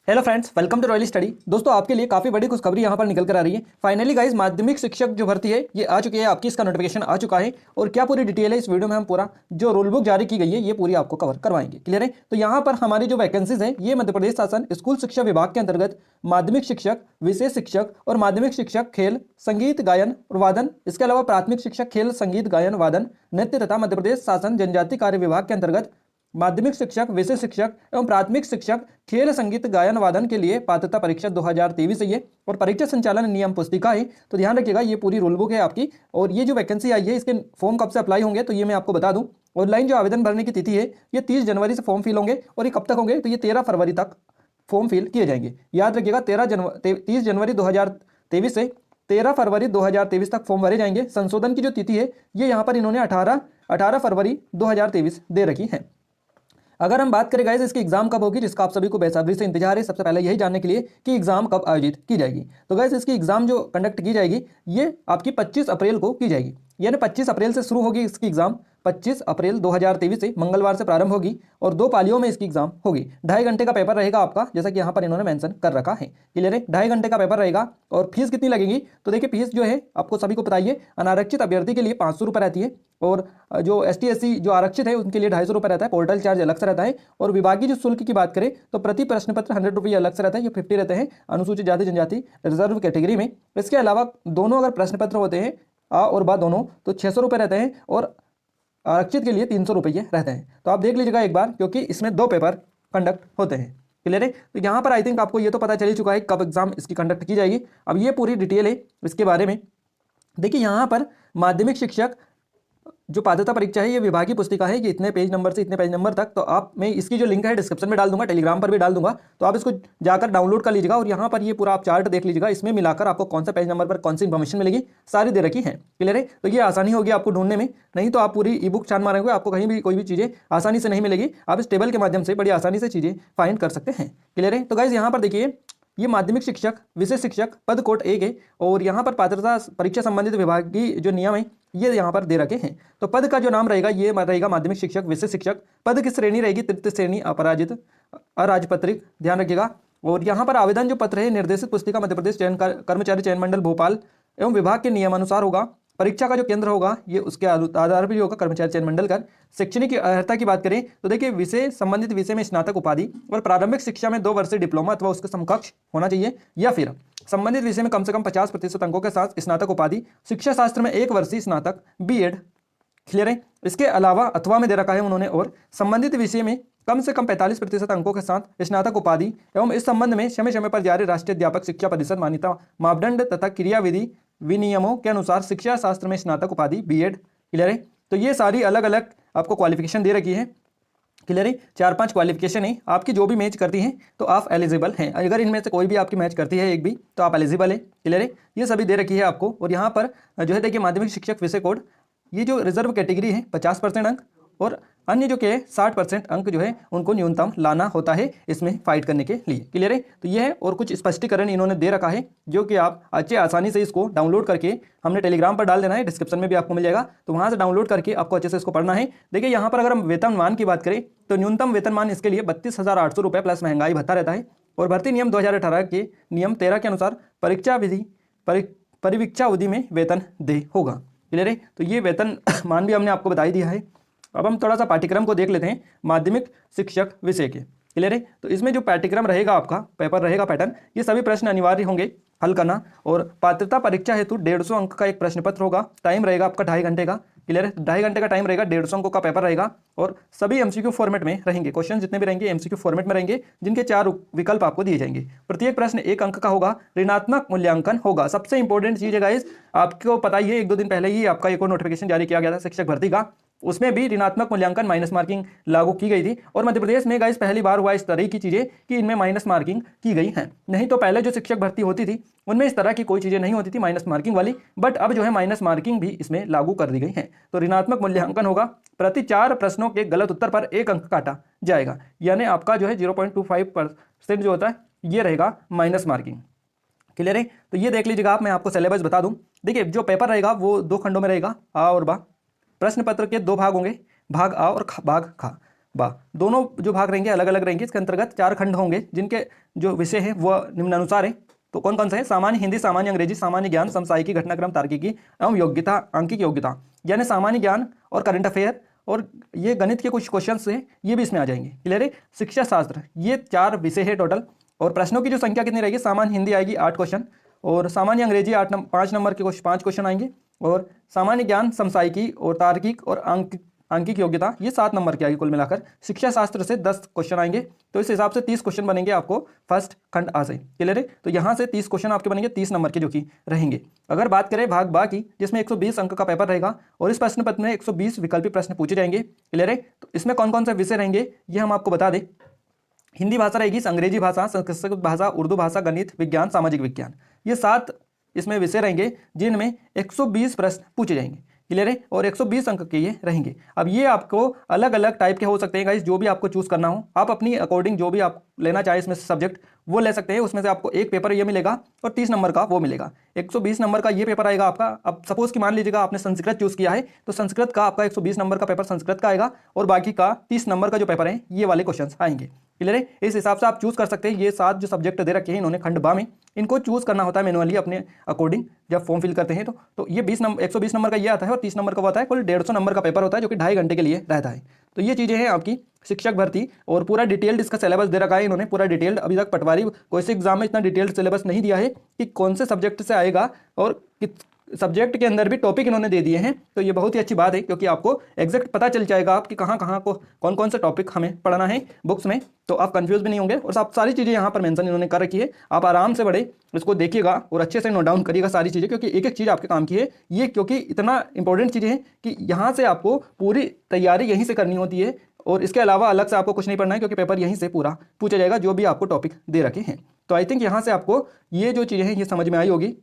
Hello friends, welcome to royal study. दोस्तों, आपके लिए काफी बड़ी खुशखबरी यहाँ पर निकल कर आ रही है। फाइनली गाइस, माध्यमिक शिक्षक जो भर्ती है ये आ चुकी है, आपकी इसका नोटिफिकेशन आ चुका है। और क्या पूरी डिटेल है इस वीडियो में हम पूरा जो रूल बुक जारी की गई है ये पूरी आपको कवर करवाएंगे। क्लियर है? तो यहाँ पर हमारी जो वैकेंसीज है ये मध्य प्रदेश शासन स्कूल शिक्षा विभाग के अंतर्गत माध्यमिक शिक्षक, विशेष शिक्षक और माध्यमिक शिक्षक खेल संगीत गायन और वादन, इसके अलावा प्राथमिक शिक्षक खेल संगीत गायन वादन नृत्य तथा मध्य प्रदेश शासन जनजाति कार्य विभाग के अंतर्गत माध्यमिक शिक्षक, विशेष शिक्षक एवं प्राथमिक शिक्षक खेल संगीत गायन वादन के लिए पात्रता परीक्षा 2023 है ये। और परीक्षा संचालन नियम पुस्तिका है। तो ध्यान रखिएगा, ये पूरी रूल बुक है आपकी। और ये जो वैकेंसी आई है इसके फॉर्म कब से अप्लाई होंगे तो ये मैं आपको बता दूं। ऑनलाइन जो आवेदन भरने की तिथि है ये 30 जनवरी से फॉर्म फिल होंगे। और ये कब तक होंगे तो ये 13 फरवरी तक फॉर्म फिल किए जाएंगे। याद रखिएगा, 30 जनवरी 2023 से 13 फरवरी 2023 तक फॉर्म भरे जाएंगे। संशोधन की जो तिथि है ये यहाँ पर इन्होंने 18 फरवरी 2023 दे रखी है। अगर हम बात करें गाइस इसकी एग्जाम कब होगी, जिसका आप सभी को बेसब्री से इंतजार है, सबसे पहले यही जानने के लिए कि एग्जाम कब आयोजित की जाएगी। तो गाइस इसकी एग्जाम जो कंडक्ट की जाएगी ये आपकी 25 अप्रैल को की जाएगी। यानी 25 अप्रैल से शुरू होगी इसकी एग्जाम। 25 अप्रैल 2023 से मंगलवार से प्रारंभ होगी और 2 पालियों में इसकी एग्जाम होगी। 2.5 घंटे का पेपर रहेगा आपका, जैसा कि यहाँ पर इन्होंने मेंशन कर रखा है। क्लियर है? 2.5 घंटे का पेपर रहेगा। और फीस कितनी लगेगी तो देखिए, फीस जो है आपको सभी को बताइए, अनारक्षित अभ्यर्थी के लिए 500 रुपये रहती है। और जो ST SC जो आरक्षित है उनके लिए 250 रुपये रहता है। पोर्टल चार्ज अलग से रहता है। और विभागीय जो शुल्क की बात करें तो प्रति प्रश्न पत्र 100 रुपये अलग से रहता है। ये 50 रहते हैं अनुसूचित जाति जनजाति रिजर्व कैटेगरी में। इसके अलावा दोनों अगर प्रश्न पत्र होते हैं आ और बा दोनों तो 600 रुपये रहते हैं। और आरक्षित के लिए 300 रुपये रहते हैं। तो आप देख लीजिएगा एक बार, क्योंकि इसमें 2 पेपर कंडक्ट होते हैं। क्लियर है? तो यहाँ पर आई थिंक आपको ये तो पता चल ही चुका है कब एग्जाम इसकी कंडक्ट की जाएगी। अब ये पूरी डिटेल है इसके बारे में। देखिए यहाँ पर माध्यमिक शिक्षक जो पात्रता परीक्षा है ये विभागीय पुस्तिका है। ये इतने पेज नंबर से इतने पेज नंबर तक, तो आप मैं इसकी जो लिंक है डिस्क्रिप्शन में डाल दूंगा, टेलीग्राम पर भी डाल दूंगा। तो आप इसको जाकर डाउनलोड कर लीजिएगा। और यहाँ पर ये पूरा आप चार्ट देख लीजिएगा, इसमें मिलाकर आपको कौन सा पेज नंबर पर कौन सी इन्फॉर्मेशन मिलेगी सारी दे रखी है। क्लियर है? तो ये आसानी होगी आपको ढूंढने में। नहीं तो आप पूरी ई बुक छान मारेंगे, आपको कहीं भी कोई भी चीज़ें आसानी से नहीं मिलेगी। आप इस टेबल के माध्यम से बड़ी आसानी से चीज़ें फाइंड कर सकते हैं। क्लियर है? तो गाइज यहाँ पर देखिए, ये माध्यमिक शिक्षक, विशेष शिक्षक पद कोड 1 है। और यहाँ पर पात्रता परीक्षा संबंधित विभाग की जो नियम है ये यहाँ पर दे रखे हैं। तो पद का जो नाम रहेगा ये रहेगा माध्यमिक शिक्षक, विशेष शिक्षक। पद की श्रेणी रहेगी तृतीय श्रेणी अपराजित अराजपत्रित, ध्यान रखिएगा। और यहाँ पर आवेदन जो पत्र है निर्देशित पुस्तिका मध्य प्रदेश कर्मचारी चयन मंडल भोपाल एवं विभाग के नियमानुसार होगा। परीक्षा का जो केंद्र होगा ये उसके आधार पर होगा कर्मचारी चयन मंडल का। शैक्षणिक अर्हता की बात करें तो देखिए, विषय संबंधित विषय में स्नातक उपाधि और प्रारंभिक शिक्षा में 2 वर्षीय डिप्लोमा अथवा उसके समकक्ष होना चाहिए, या फिर संबंधित विषय में कम से कम 50% अंकों के साथ स्नातक उपाधि, शिक्षा शास्त्र में 1 वर्षीय स्नातक B.Ed। क्लियर है? इसके अलावा अथवा में दे रखा है उन्होंने, और संबंधित विषय में कम से कम 45% अंकों के साथ स्नातक उपाधि एवं इस संबंध में समय समय पर जारी राष्ट्रीय अध्यापक शिक्षा परिषद मान्यता मापदंड तथा क्रियाविधि विनियमों के अनुसार शिक्षा शास्त्र में स्नातक उपाधि B.Ed। क्लियर है? तो ये सारी अलग अलग आपको क्वालिफिकेशन दे रखी है। क्लियर है? 4-5 क्वालिफिकेशन है आपकी, जो भी मैच करती हैं तो आप एलिजिबल हैं। अगर इनमें से कोई भी आपकी मैच करती है एक भी तो आप एलिजिबल है। क्लियर है? ये सभी दे रखी है आपको। और यहाँ पर जो है देखिए, माध्यमिक शिक्षक विषय कोड, ये जो रिजर्व कैटेगरी है 50% अंक, और अन्य जो के 60% अंक जो है उनको न्यूनतम लाना होता है इसमें फाइट करने के लिए। क्लियर है? तो ये है। और कुछ स्पष्टीकरण इन्होंने दे रखा है जो कि आप अच्छे आसानी से इसको डाउनलोड करके हमने टेलीग्राम पर डाल देना है, डिस्क्रिप्शन में भी आपको मिल जाएगा। तो वहाँ से डाउनलोड करके आपको अच्छे से इसको पढ़ना है। देखिए यहाँ पर अगर हम वेतनमान की बात करें तो न्यूनतम वेतनमान इसके लिए 32,800 रुपये प्लस महंगाई भत्ता रहता है। और भर्ती नियम 2018 के नियम 13 के अनुसार परीक्षा विधि परिवीक्षा अवधि में वेतन दे होगा। क्लियर है? तो ये वेतन मान भी हमने आपको बता ही दिया है। अब हम थोड़ा सा पाठ्यक्रम को देख लेते हैं माध्यमिक शिक्षक विषय के। क्लियर है? तो इसमें जो पाठ्यक्रम रहेगा आपका, पेपर रहेगा पैटर्न, ये सभी प्रश्न अनिवार्य होंगे हल करना। और पात्रता परीक्षा हेतु 150 अंक का एक प्रश्न पत्र होगा। टाइम रहेगा आपका 2.5 घंटे का। क्लियर है? 2.5 घंटे का टाइम रहेगा, 150 अंकों का पेपर रहेगा। और सभी MCQ फॉर्मेट में रहेंगे। क्वेश्चन जितने भी रहेंगे MCQ फॉर्मेट में रहेंगे, जिनके 4 विकल्प आपको दिए जाएंगे। प्रत्येक प्रश्न 1 अंक का होगा। ऋणात्मक मूल्यांकन होगा। सबसे इंपॉर्टेंट चीज है गाइस, आपको पता ही है 1-2 दिन पहले ही आपका एक और नोटिफिकेशन जारी किया गया था शिक्षक भर्ती का, उसमें भी ऋणात्मक मूल्यांकन माइनस मार्किंग लागू की गई थी। और मध्य प्रदेश में गाइस पहली बार हुआ इस तरह की चीजें कि इनमें माइनस मार्किंग की गई है। नहीं तो पहले जो शिक्षक भर्ती होती थी उनमें इस तरह की कोई चीजें नहीं होती थी माइनस मार्किंग वाली, बट अब जो है माइनस मार्किंग भी इसमें लागू कर दी गई है। तो ऋणात्मक मूल्यांकन होगा। प्रति 4 प्रश्नों के गलत उत्तर पर 1 अंक काटा जाएगा। यानी आपका जो है 0.25% जो होता है ये रहेगा माइनस मार्किंग। क्लियर है? तो ये देख लीजिएगा आप, मैं आपको सिलेबस बता दूं। देखिए जो पेपर रहेगा वो 2 खंडों में रहेगा, आ और बा। प्रश्न पत्र के 2 भाग होंगे, भाग आ और भाग खा। बा, दोनों जो भाग रहेंगे अलग अलग रहेंगे। इसके अंतर्गत 4 खंड होंगे जिनके जो विषय हैं वह निम्नानुसार है। तो कौन कौन सा है? सामान्य हिंदी, सामान्य अंग्रेजी, सामान्य ज्ञान, समसामयिकी, घटनाक्रम, तार्किकी एवं योग्यता, आंकिक योग्यता, यानी सामान्य ज्ञान और करंट अफेयर और ये गणित के कुछ क्वेश्चंस हैं, ये भी इसमें आ जाएंगे। क्लियर है? शिक्षा शास्त्र, ये 4 विषय है टोटल। और प्रश्नों की जो संख्या कितनी रहेगी? सामान्य हिंदी आएगी 8 क्वेश्चन, और सामान्य अंग्रेजी 5 नंबर के 5 क्वेश्चन आएंगे, और सामान्य ज्ञान, समसामयिकी और तार्किक और आंकिक योग्यता ये 7 नंबर की आएगी कुल मिलाकर। शिक्षा शास्त्र से 10 क्वेश्चन आएंगे, तो इस हिसाब से 30 क्वेश्चन बनेंगे आपको फर्स्ट खंड आ से। क्लियर है? तो यहाँ से 30 क्वेश्चन आपके बनेंगे 30 नंबर के जो कि रहेंगे। अगर बात करें भाग बा की, जिसमें 120 अंक का पेपर रहेगा और इस प्रश्न पत्र में 120 विकल्पी प्रश्न पूछे जाएंगे। क्लियर है? तो इसमें कौन कौन से विषय रहेंगे ये हम आपको बता दें। हिंदी भाषा रहेगी, अंग्रेजी भाषा, संस्कृत भाषा, उर्दू भाषा, गणित, विज्ञान, सामाजिक विज्ञान, ये 7 इसमें विषय रहेंगे जिनमें 120 प्रश्न पूछे जाएंगे। क्लियर है? और 120 अंक के ये रहेंगे। अब ये आपको अलग अलग टाइप के हो सकते हैं गाइस, जो भी आपको चूज करना हो आप अपनी अकॉर्डिंग जो भी आप लेना चाहे इसमें सब्जेक्ट वो ले सकते हैं। उसमें से आपको एक पेपर ये मिलेगा और 30 नंबर का वो मिलेगा। 120 नंबर का ये पेपर आएगा आपका। अब सपोज कि मान लीजिएगा आपने संस्कृत चूज किया है, तो संस्कृत का आपका 120 नंबर का पेपर संस्कृत का आएगा और बाकी का 30 नंबर का जो पेपर है ये वाले क्वेश्चन आएंगे। क्लियर है? इस हिसाब से आप चूज कर सकते हैं। ये 7 जो सब्जेक्ट दे रखे हैं इन्होंने खंड बा में, इनको चूज करना होता है मैनुअली अपने अकॉर्डिंग जब फॉर्म फिल करते हैं। तो ये 120 नंबर का ये आता है और 30 नंबर का होता है। कुल 150 नंबर का पेपर होता है जो कि 2.5 घंटे के लिए रहता है। तो ये चीज़ें हैं आपकी शिक्षक भर्ती, और पूरा डिटेल्ड इसका सिलेबस दे रखा है इन्होंने, पूरा डिटेल्ड। अभी तक पटवारी कोई से एग्जाम में इतना डिटेल्ड सिलेबस नहीं दिया है कि कौन से सब्जेक्ट से आएगा और किस सब्जेक्ट के अंदर भी टॉपिक इन्होंने दे दिए हैं। तो ये बहुत ही अच्छी बात है, क्योंकि आपको एग्जैक्ट पता चल जाएगा आप कि कहाँ कहाँ को कौन कौन से टॉपिक हमें पढ़ना है बुक्स में, तो आप कंफ्यूज भी नहीं होंगे। और सब सारी चीज़ें यहाँ पर मेंशन इन्होंने कर रखी है। आप आराम से बढ़े इसको देखिएगा और अच्छे से नोट डाउन करिएगा सारी चीज़ें, क्योंकि एक एक चीज़ आपके काम की है ये, क्योंकि इतना इंपॉर्टेंट चीज़ें हैं कि यहाँ से आपको पूरी तैयारी यहीं से करनी होती है, और इसके अलावा अलग से आपको कुछ नहीं पढ़ना है, क्योंकि पेपर यहीं से पूरा पूछा जाएगा जो भी आपको टॉपिक दे रखे हैं। तो आई थिंक यहाँ से आपको ये जो चीज़ें हैं ये समझ में आई होगी।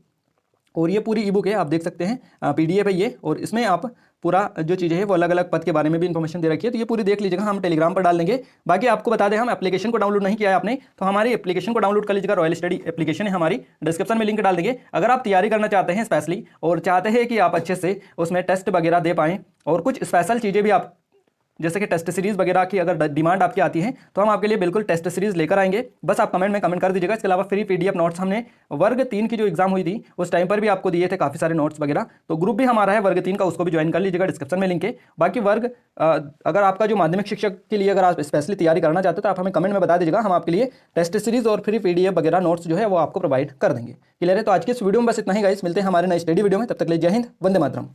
और ये पूरी ई बुक है, आप देख सकते हैं PDF है ये, और इसमें आप पूरा जो चीज़ें हैं वो अलग अलग पद के बारे में भी इन्फॉर्मेशन दे रखी है। तो ये पूरी देख लीजिएगा, हम टेलीग्राम पर डाल देंगे। बाकी आपको बता दें, हम एप्लीकेशन को डाउनलोड नहीं किया है आपने, तो हमारी एप्लीकेशन को डाउनलोड कर लीजिएगा। रॉयल स्टडी एप्लीकेशन है हमारी, डिस्क्रिप्शन में लिंक डाल देंगे। अगर आप तैयारी करना चाहते हैं स्पेशली और चाहते हैं कि आप अच्छे से उसमें टेस्ट वगैरह दे पाएँ, और कुछ स्पेशल चीज़ें भी आप जैसे कि टेस्ट सीरीज़ वगैरह की अगर डिमांड आपकी आती है, तो हम आपके लिए बिल्कुल टेस्ट सीरीज़ लेकर आएंगे। बस आप कमेंट में कमेंट कर दीजिएगा। इसके अलावा फ्री PDF नोट्स हमने वर्ग 3 की जो एग्जाम हुई थी उस टाइम पर भी आपको दिए थे काफ़ी सारे नोट्स वगैरह। तो ग्रुप भी हमारा है वर्ग 3 का, उसको भी ज्वाइन कर लीजिएगा, डिस्क्रिप्शन में लिंक है। बाकी वर्ग अगर आपका जो माध्यमिक शिक्षक के लिए अगर आप स्पेशली तैयारी करना चाहते हो तो आप हमें कमेंट में बता दीजिएगा, हम आपके लिए टेस्ट सीरीज़ और फ्री PDF वगैरह नोट्स जो है वो आपको प्रोवाइड कर देंगे। क्लियर है? तो आज की इस वीडियो में बस इतना ही गाइस, मिलते हैं हमारे नए स्टडी वीडियो में। तब तक के लिए जय हिंद, वंदे मातरम।